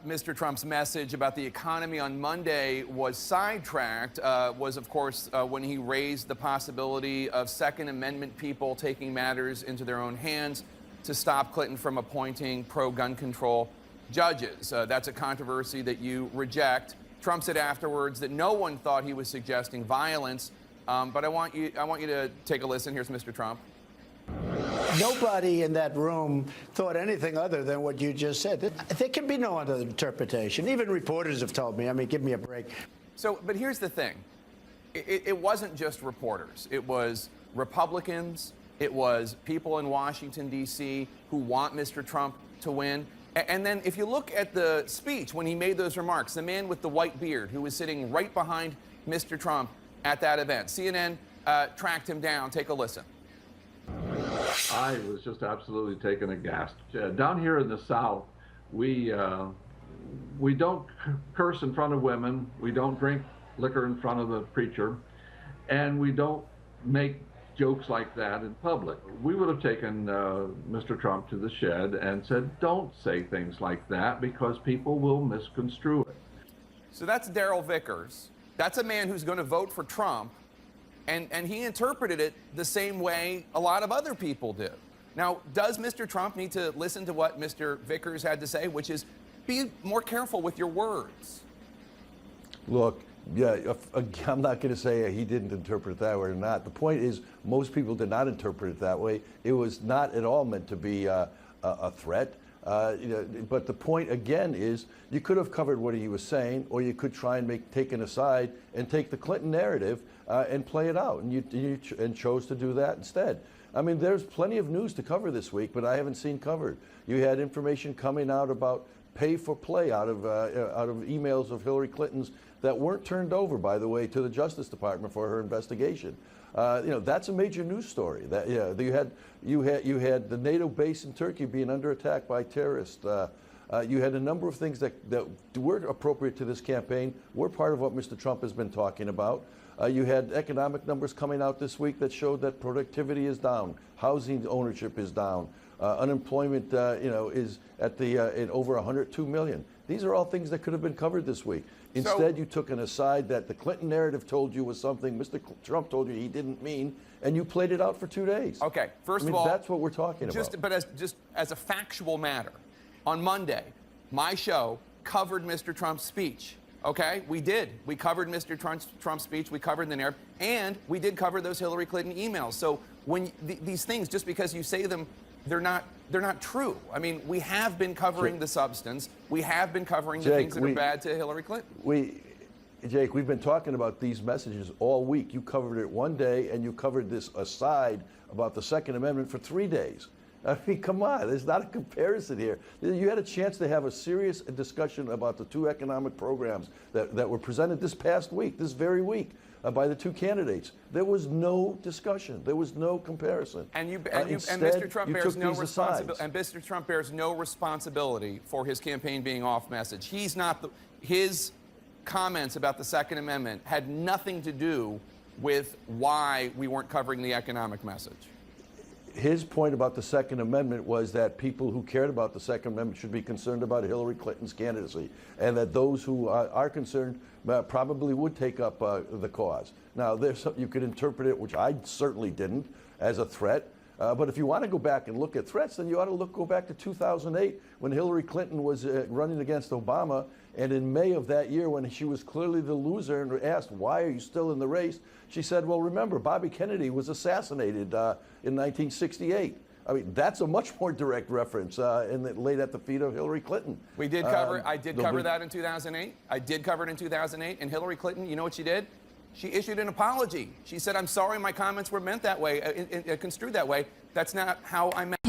Mr. Trump's message about the economy on Monday was sidetracked was, of course, when he raised the possibility of Second Amendment people taking matters into their own hands to stop Clinton from appointing pro-gun control judges. That's a controversy that you reject. Trump said afterwards that no one thought he was suggesting violence. But I want you to take a listen. Here's Mr. Trump. Nobody in that room thought anything other than what you just said. There can be no other interpretation. Even reporters have told me. I mean, give me a break. So, but here's the thing. It wasn't just reporters. It was Republicans. It was people in Washington, D.C. who want Mr. Trump to win. And then if you look at the speech when he made those remarks, the man with the white beard who was sitting right behind Mr. Trump at that event, CNN tracked him down. Take a listen. I was just absolutely taken aghast. Down here in the South, we don't curse in front of women, we don't drink liquor in front of the preacher, and we don't make jokes like that in public. We would have taken Mr. Trump to the shed and said, don't say things like that because people will misconstrue it. So that's Darrell Vickers. That's a man who's going to vote for Trump. And he interpreted it the same way a lot of other people do. Now, does Mr. Trump need to listen to what Mr. Vickers had to say, which is be more careful with your words? Look, yeah, I'm not going to say he didn't interpret it that way or not. The point is, most people did not interpret it that way. It was not at all meant to be a threat. But the point again is, you could have covered what he was saying, or you could try and take an aside and take the Clinton narrative and play it out, and you chose to do that instead. I mean, there's plenty of news to cover this week, but I haven't seen covered. You had information coming out about pay for play out of emails of Hillary Clinton's that weren't turned over, by the way, to the Justice Department for her investigation. That's a major news story. That you had the NATO base in Turkey being under attack by terrorists. You had a number of things that were appropriate to this campaign, were part of what Mr. Trump has been talking about. You had economic numbers coming out this week that showed that productivity is down, housing ownership is down, unemployment is at in over 102 million. These are all things that could have been covered this week. Instead, you took an aside that the Clinton narrative told you was something Mr. Trump told you he didn't mean, and you played it out for 2 days. Okay, first of all, that's what we're talking about. But as a factual matter, on Monday, my show covered Mr. Trump's speech. Okay, we did. We covered Mr. Trump's speech. We covered the narrative, and we did cover those Hillary Clinton emails. So when these things, just because you say them, they're not true. I mean, we have been covering the substance. We have been covering the things that are bad to Hillary Clinton. Jake, we've been talking about these messages all week. You covered it one day, and you covered this aside about the Second Amendment for 3 days. I mean, come on, there's not a comparison here. You had a chance to have a serious discussion about the two economic programs that were presented this past week, this very week, by the two candidates. There was no discussion. There was no comparison. And Mr. Trump bears no responsibility. And Mr. Trump bears no responsibility for his campaign being off message. He's not his comments about the Second Amendment had nothing to do with why we weren't covering the economic message. His point about the Second Amendment was that people who cared about the Second Amendment should be concerned about Hillary Clinton's candidacy, and that those who are concerned probably would take up the cause. Now, you could interpret it, which I certainly didn't, as a threat. But if you want to go back and look at threats, then you ought to go back to 2008 when Hillary Clinton was running against Obama. And in May of that year, when she was clearly the loser and asked, why are you still in the race? She said, well, remember, Bobby Kennedy was assassinated in 1968. I mean, that's a much more direct reference laid at the feet of Hillary Clinton. We did cover, I did cover that in 2008. I did cover it in 2008. And Hillary Clinton, you know what she did? She issued an apology. She said, I'm sorry my comments were meant that way, construed that way. That's not how I meant.